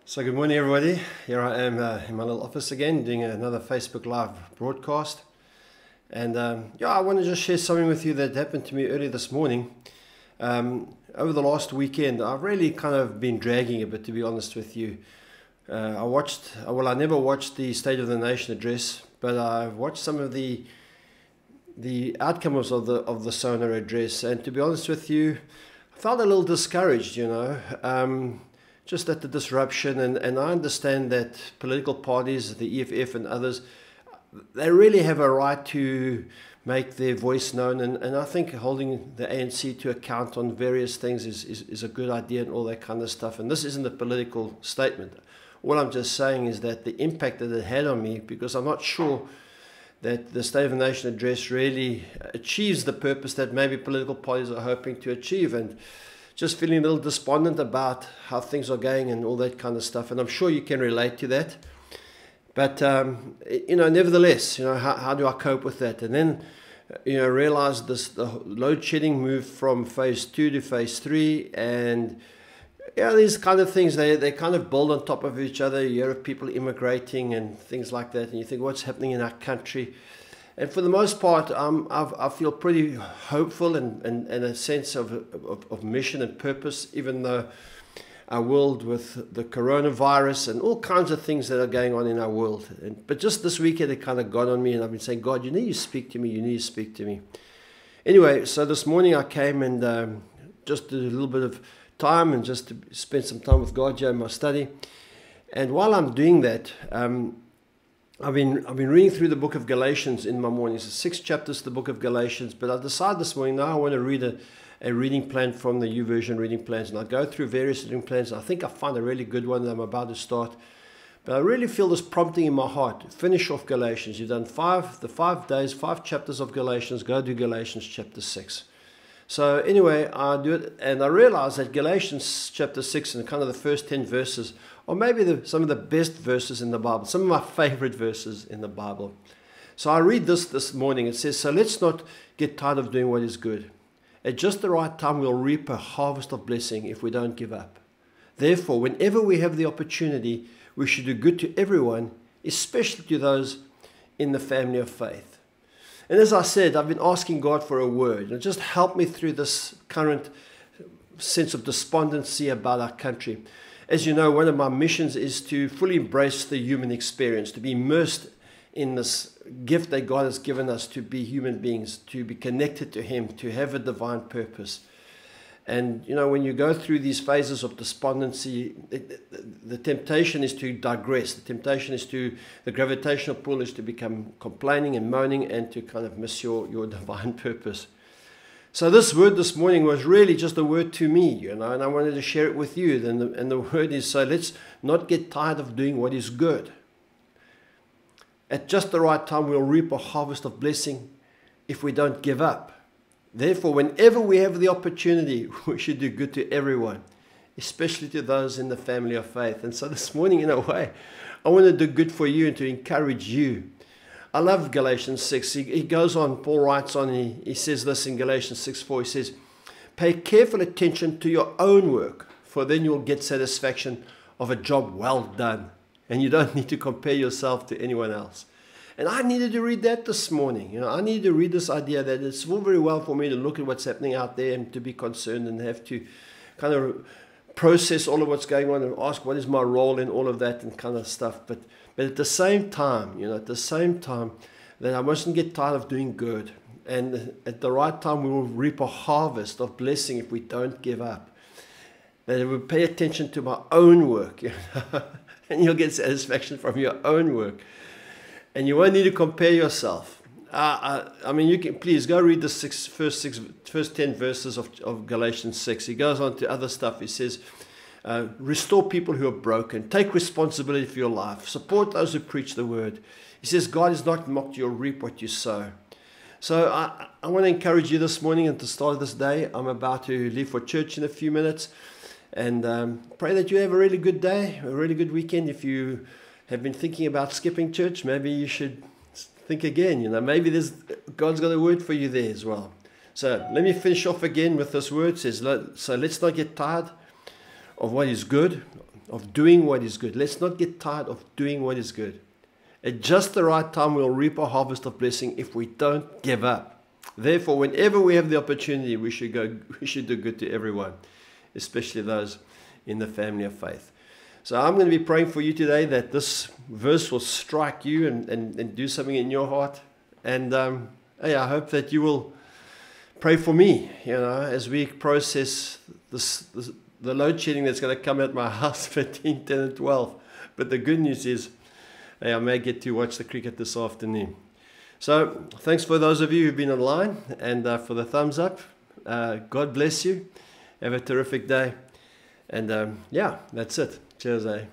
So good morning everybody. Here I am in my little office again doing another Facebook Live broadcast. And I want to just share something with you that happened to me early this morning. Over the last weekend, I've really kind of been dragging a bit, to be honest with you. I never watched the State of the Nation address, but I've watched some of the outcomes of the Sona address. And to be honest with you, I felt a little discouraged, just at the disruption, and I understand that political parties, the EFF and others, they really have a right to make their voice known, and I think holding the ANC to account on various things is a good idea and all that kind of stuff. And this isn't a political statement. All I'm just saying is that the impact that it had on me, because I'm not sure that the State of the Nation address really achieves the purpose that maybe political parties are hoping to achieve, and just feeling a little despondent about how things are going and all that kind of stuff. And I'm sure you can relate to that. But, nevertheless, how do I cope with that? And then, realize the load shedding moved from phase 2 to phase 3. And, these kind of things, they kind of build on top of each other. You hear of people immigrating and things like that. And you think, what's happening in our country? And for the most part, I feel pretty hopeful and a sense of mission and purpose, even though our world with the coronavirus and all kinds of things that are going on in our world. But just this weekend, it kind of got on me, and I've been saying, God, you need to speak to me, you need to speak to me. Anyway, so this morning I came and just did a little bit of time and just to spend some time with God here in my study. And while I'm doing that, I've been reading through the book of Galatians in my mornings. It's 6 chapters to the book of Galatians, but I decided this morning now I want to read a reading plan from the YouVersion reading plans, and I go through various reading plans. I think I found a really good one that I'm about to start, but I really feel this prompting in my heart to finish off Galatians. You've done 5 chapters of Galatians. Go to Galatians chapter 6. So anyway, I do it, and I realize that Galatians chapter 6 and kind of the first 10 verses or maybe some of the best verses in the Bible, some of my favorite verses in the Bible. So I read this morning. It says, so let's not get tired of doing what is good. At just the right time, we'll reap a harvest of blessing if we don't give up. Therefore, whenever we have the opportunity, we should do good to everyone, especially to those in the family of faith. And as I said, I've been asking God for a word. And just help me through this current sense of despondency about our country. As you know, one of my missions is to fully embrace the human experience, to be immersed in this gift that God has given us to be human beings, to be connected to Him, to have a divine purpose. And, when you go through these phases of despondency, the temptation is to digress. The temptation is the gravitational pull is to become complaining and moaning and to kind of miss your divine purpose. So this word this morning was really just a word to me, and I wanted to share it with you. And the word is, so let's not get tired of doing what is good. At just the right time, we'll reap a harvest of blessing if we don't give up. Therefore, whenever we have the opportunity, we should do good to everyone, especially to those in the family of faith. And so this morning, in a way, I want to do good for you and to encourage you. I love Galatians 6. He goes on, Paul writes on, he says this in Galatians 6:4. He says, pay careful attention to your own work, for then you'll get satisfaction of a job well done. And you don't need to compare yourself to anyone else. And I needed to read that this morning. I needed to read this idea that it's all very well for me to look at what's happening out there and to be concerned and have to kind of process all of what's going on and ask what is my role in all of that and kind of stuff. But at the same time, that I mustn't get tired of doing good. And at the right time, we will reap a harvest of blessing if we don't give up. That I will pay attention to my own work, and you'll get satisfaction from your own work. And you won't need to compare yourself. You can please go read the first 10 verses of Galatians 6. He goes on to other stuff. He says, restore people who are broken. Take responsibility for your life. Support those who preach the word. He says, God is not mocked. You'll reap what you sow. So I want to encourage you this morning and to start this day. I'm about to leave for church in a few minutes. And pray that you have a really good day, a really good weekend. If you have been thinking about skipping church, maybe you should think again. Maybe God's got a word for you there as well. So let me finish off again with this word. It says, so let's not get tired of what is good. of doing what is good. Let's not get tired of doing what is good. At just the right time, we'll reap a harvest of blessing if we don't give up. Therefore, whenever we have the opportunity, we should do good to everyone, especially those in the family of faith. So I'm going to be praying for you today that this verse will strike you and do something in your heart. And hey, I hope that you will pray for me, as we process the load shedding that's going to come at my house 15, 10, and 12. But the good news is, hey, I may get to watch the cricket this afternoon. So thanks for those of you who've been online and for the thumbs up. God bless you. Have a terrific day. And yeah, that's it. Cheers, eh?